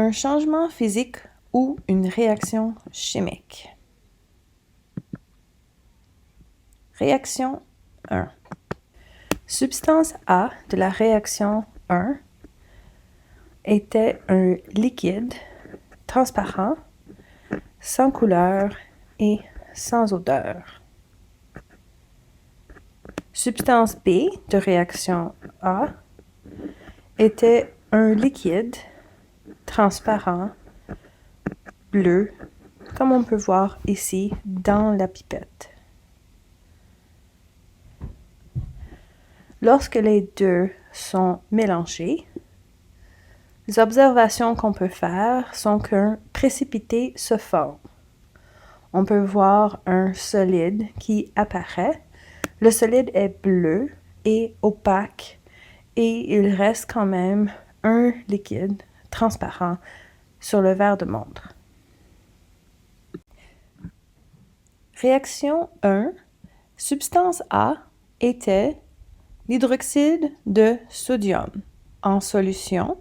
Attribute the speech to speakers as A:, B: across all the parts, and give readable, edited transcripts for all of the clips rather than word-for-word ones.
A: un changement physique ou une réaction chimique. Réaction 1. Substance A de la réaction 1 était un liquide transparent, sans couleur et sans odeur. Substance B de réaction A était un liquide transparent, bleu, comme on peut voir ici dans la pipette. Lorsque les deux sont mélangés, les observations qu'on peut faire sont qu'un précipité se forme. On peut voir un solide qui apparaît. Le solide est bleu et opaque et il reste quand même un liquide transparent sur le verre de montre. Réaction 1. Substance A était l'hydroxyde de sodium en solution.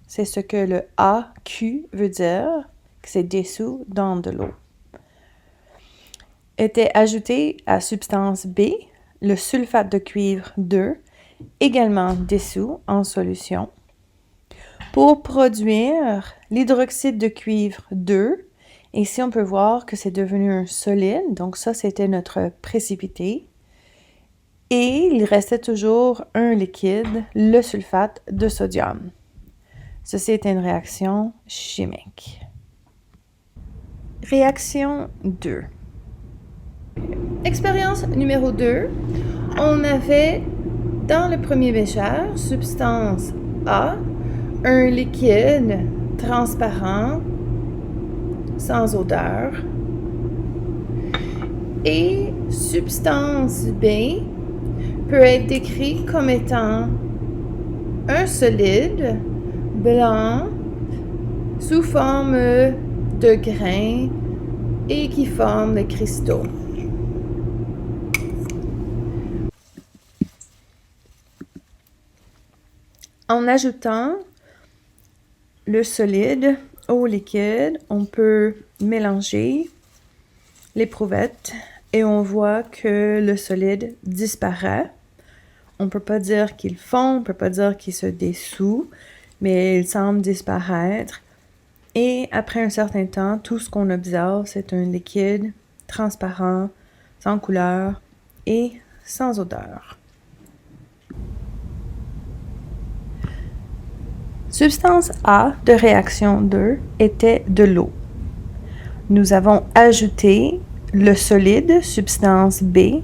A: C'est ce que le AQ veut dire, que c'est dissous dans de l'eau. Était ajouté à substance B, le sulfate de cuivre 2, également dissous en solution, pour produire l'hydroxyde de cuivre 2. Ici, on peut voir que c'est devenu un solide, donc ça, c'était notre précipité. Et il restait toujours un liquide, le sulfate de sodium. Ceci est une réaction chimique. Réaction 2. Expérience numéro 2. On avait dans le premier bécher, substance A, un liquide transparent, sans odeur, et substance B peut être décrit comme étant un solide blanc sous forme de grains et qui forme des cristaux. En ajoutant le solide au liquide, on peut mélanger l'éprouvette et on voit que le solide disparaît. On ne peut pas dire qu'il fond, on ne peut pas dire qu'il se dissout, mais il semble disparaître. Et après un certain temps, tout ce qu'on observe, c'est un liquide transparent, sans couleur et sans odeur. Substance A de réaction 2 était de l'eau. Nous avons ajouté le solide, substance B,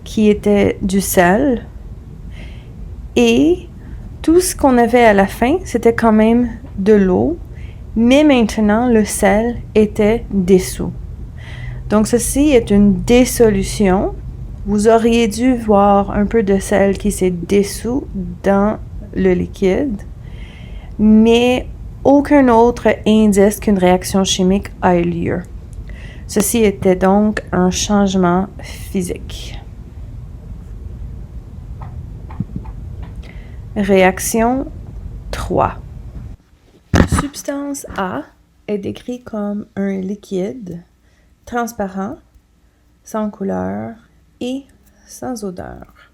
A: qui était du sel. Et tout ce qu'on avait à la fin, c'était quand même de l'eau, mais maintenant le sel était dissous. Donc ceci est une dissolution. Vous auriez dû voir un peu de sel qui s'est dissous dans le liquide, mais aucun autre indice qu'une réaction chimique a eu lieu. Ceci était donc un changement physique. Réaction 3. Substance A est décrit comme un liquide transparent, sans couleur et sans odeur.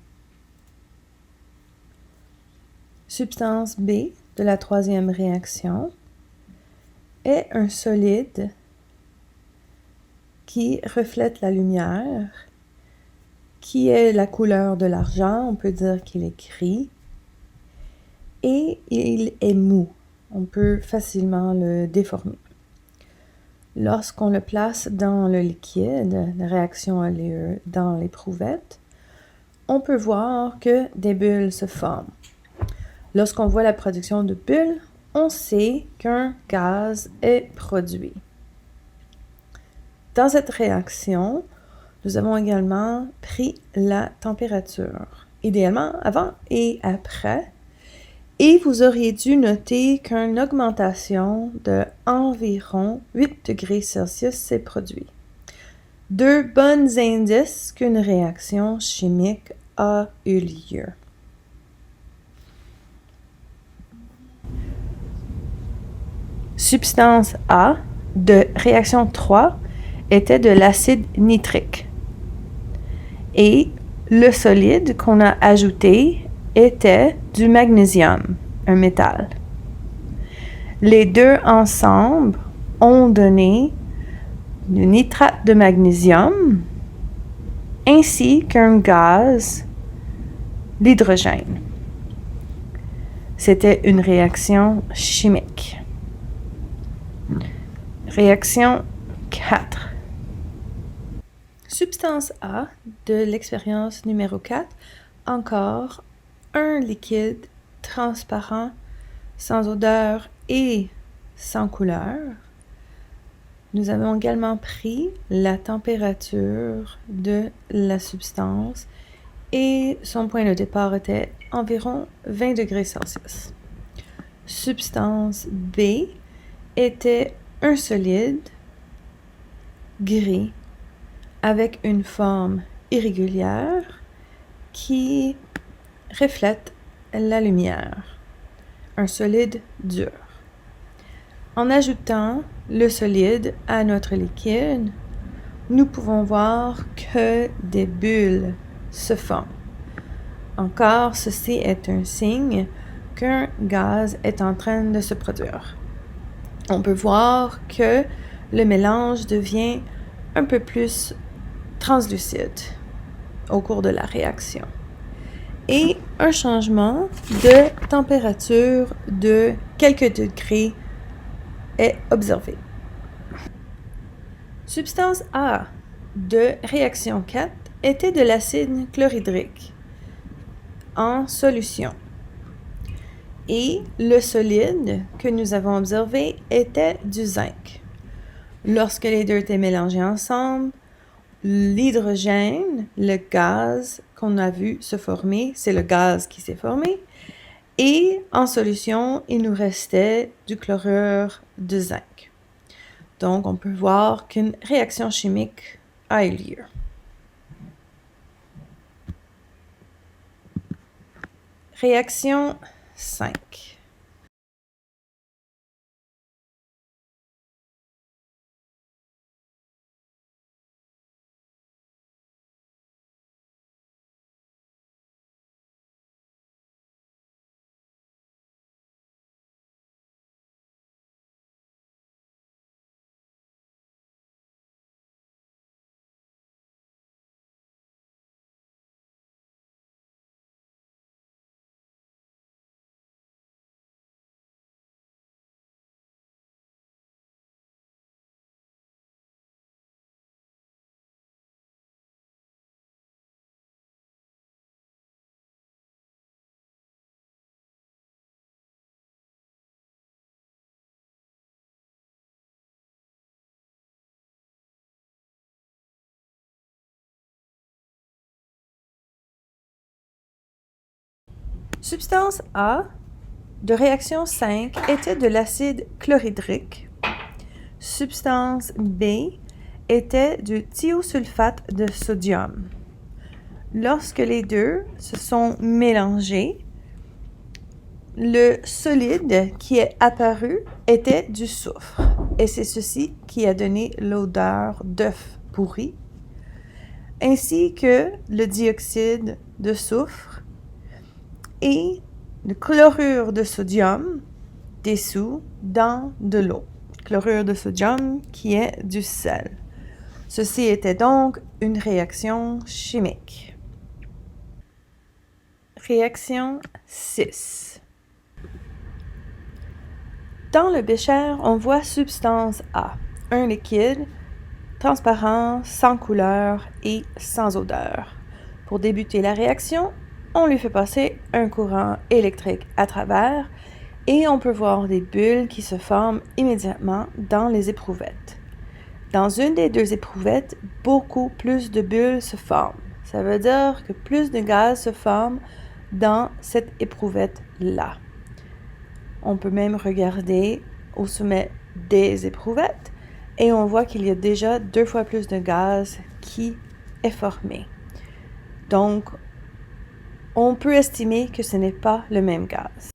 A: Substance B de la troisième réaction est un solide qui reflète la lumière, qui est la couleur de l'argent, on peut dire qu'il est gris, et il est mou. On peut facilement le déformer. Lorsqu'on le place dans le liquide, la réaction a lieu dans l'éprouvette, on peut voir que des bulles se forment. Lorsqu'on voit la production de bulles, on sait qu'un gaz est produit. Dans cette réaction, nous avons également pris la température, idéalement avant et après, et vous auriez dû noter qu'une augmentation de environ 8 degrés Celsius s'est produite. Deux bons indices qu'une réaction chimique a eu lieu. Substance A de réaction 3 était de l'acide nitrique. Et le solide qu'on a ajouté était du magnésium, un métal. Les deux ensemble ont donné du nitrate de magnésium ainsi qu'un gaz, l'hydrogène. C'était une réaction chimique. Réaction 4. Substance A de l'expérience numéro 4, encore un liquide transparent, sans odeur et sans couleur. Nous avons également pris la température de la substance et son point de départ était environ 20 degrés Celsius. Substance B était un solide gris avec une forme irrégulière qui reflète la lumière, un solide dur. En ajoutant le solide à notre liquide, nous pouvons voir que des bulles se forment. Encore, ceci est un signe qu'un gaz est en train de se produire. On peut voir que le mélange devient un peu plus translucide au cours de la réaction. Et un changement de température de quelques degrés est observé. Substance A de réaction 4 était de l'acide chlorhydrique en solution. Et le solide que nous avons observé était du zinc. Lorsque les deux étaient mélangés ensemble, l'hydrogène, le gaz qu'on a vu se former, c'est le gaz qui s'est formé. Et en solution, il nous restait du chlorure de zinc. Donc, on peut voir qu'une réaction chimique a eu lieu. Réaction 5. Substance A de réaction 5 était de l'acide chlorhydrique. Substance B était du thiosulfate de sodium. Lorsque les deux se sont mélangés, le solide qui est apparu était du soufre. Et c'est ceci qui a donné l'odeur d'œuf pourri, ainsi que le dioxyde de soufre et le chlorure de sodium dissous dans de l'eau. Chlorure de sodium qui est du sel. Ceci était donc une réaction chimique. Réaction 6. Dans le bécher, on voit substance A, un liquide transparent, sans couleur et sans odeur. Pour débuter la réaction, on lui fait passer un courant électrique à travers et on peut voir des bulles qui se forment immédiatement dans les éprouvettes. Dans une des deux éprouvettes, beaucoup plus de bulles se forment. Ça veut dire que plus de gaz se forment dans cette éprouvette-là. On peut même regarder au sommet des éprouvettes et on voit qu'il y a déjà 2 fois plus de gaz qui est formé. Donc, on peut estimer que ce n'est pas le même gaz.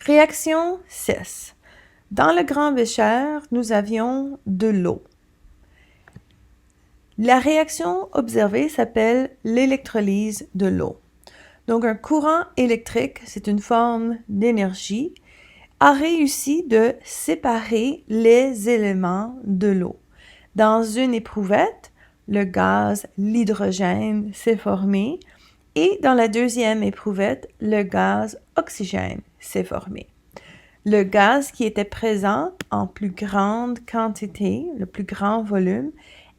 A: Réaction 6. Dans le grand bécher, nous avions de l'eau. La réaction observée s'appelle l'électrolyse de l'eau. Donc, un courant électrique, c'est une forme d'énergie, a réussi de séparer les éléments de l'eau. Dans une éprouvette, le gaz, l'hydrogène, s'est formé et dans la deuxième éprouvette, le gaz oxygène s'est formé. Le gaz qui était présent en plus grande quantité, le plus grand volume,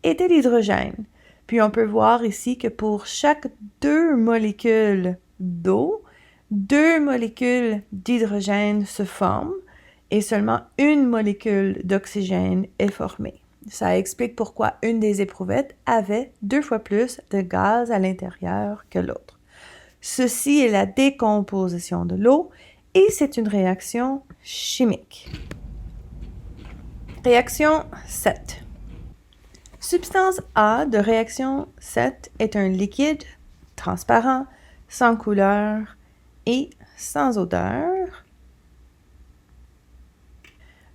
A: était l'hydrogène. Puis on peut voir ici que pour chaque 2 molécules d'eau, 2 molécules d'hydrogène se forment et seulement une molécule d'oxygène est formée. Ça explique pourquoi une des éprouvettes avait 2 fois plus de gaz à l'intérieur que l'autre. Ceci est la décomposition de l'eau et c'est une réaction chimique. Réaction 7. Substance A de réaction 7 est un liquide transparent, sans couleur et sans odeur.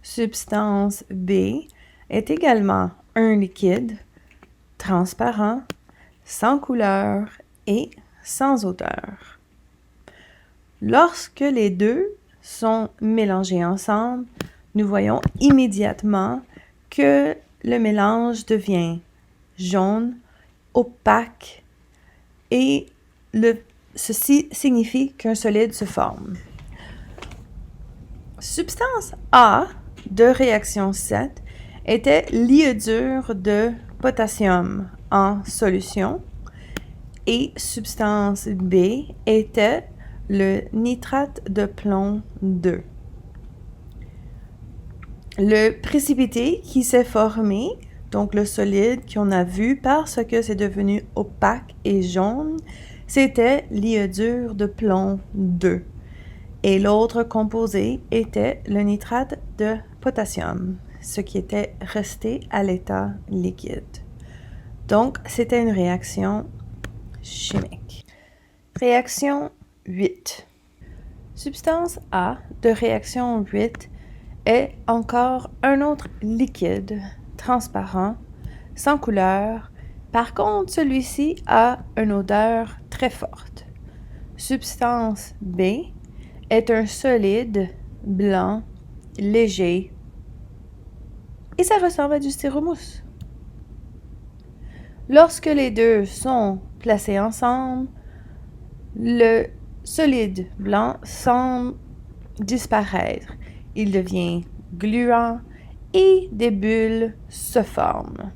A: Substance B est également un liquide transparent, sans couleur et sans odeur. Lorsque les deux sont mélangés ensemble, nous voyons immédiatement que le mélange devient jaune, opaque et ceci signifie qu'un solide se forme. Substance A de réaction 7 était l'iodure de potassium en solution et substance B était le nitrate de plomb 2. Le précipité qui s'est formé, donc le solide qu'on a vu parce que c'est devenu opaque et jaune, c'était l'iodure de plomb 2. Et l'autre composé était le nitrate de potassium, ce qui était resté à l'état liquide. Donc, c'était une réaction chimique. Réaction 8. Substance A de réaction 8 est encore un autre liquide transparent, sans couleur. Par contre, celui-ci a une odeur très forte. Substance B est un solide blanc, léger, et ça ressemble à du styromousse. Lorsque les deux sont placés ensemble, le solide blanc semble disparaître. Il devient gluant et des bulles se forment.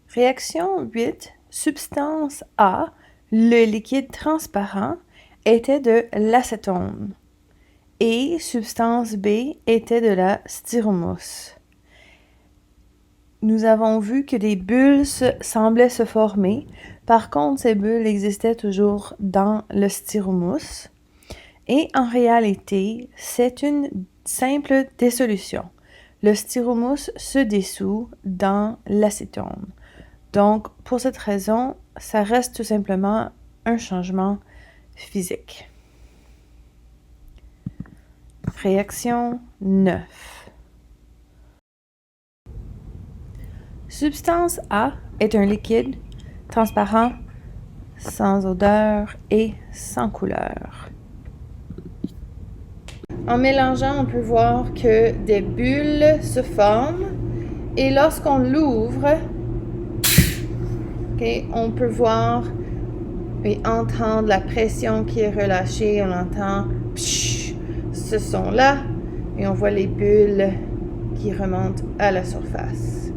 A: Réaction 8. Substance A, le liquide transparent, était de l'acétone et substance B était de la styromousse. Nous avons vu que des bulles semblaient se former. Par contre, ces bulles existaient toujours dans le styromousse. Et en réalité, c'est une simple dissolution. Le styromousse se dissout dans l'acétone. Donc, pour cette raison, ça reste tout simplement un changement physique. Réaction 9. Substance A est un liquide transparent, sans odeur et sans couleur. En mélangeant, on peut voir que des bulles se forment et lorsqu'on l'ouvre, on peut voir et entendre la pression qui est relâchée. On entend ce son-là et on voit les bulles qui remontent à la surface.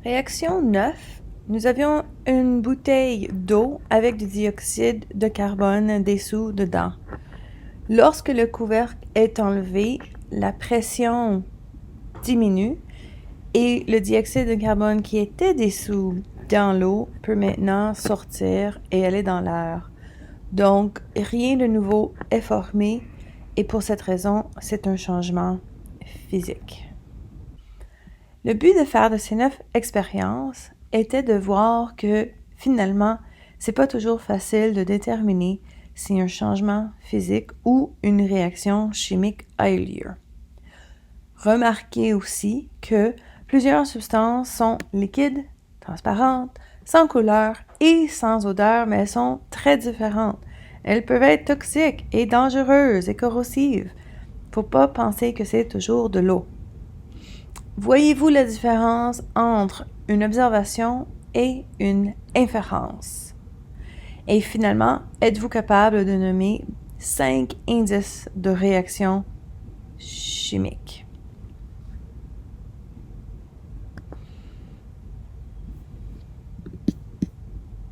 A: Réaction 9. Nous avions une bouteille d'eau avec du dioxyde de carbone dissous dedans. Lorsque le couvercle est enlevé, la pression diminue et le dioxyde de carbone qui était dissous dans l'eau peut maintenant sortir et aller dans l'air. Donc, rien de nouveau est formé et pour cette raison, c'est un changement physique. Le but de faire de ces 9 expériences était de voir que finalement, c'est pas toujours facile de déterminer si un changement physique ou une réaction chimique a eu lieu. Remarquez aussi que plusieurs substances sont liquides, transparentes, sans couleur et sans odeur, mais elles sont très différentes. Elles peuvent être toxiques et dangereuses et corrosives. Faut pas penser que c'est toujours de l'eau. Voyez-vous la différence entre une observation et une inférence? Et finalement, êtes-vous capable de nommer 5 indices de réaction chimique?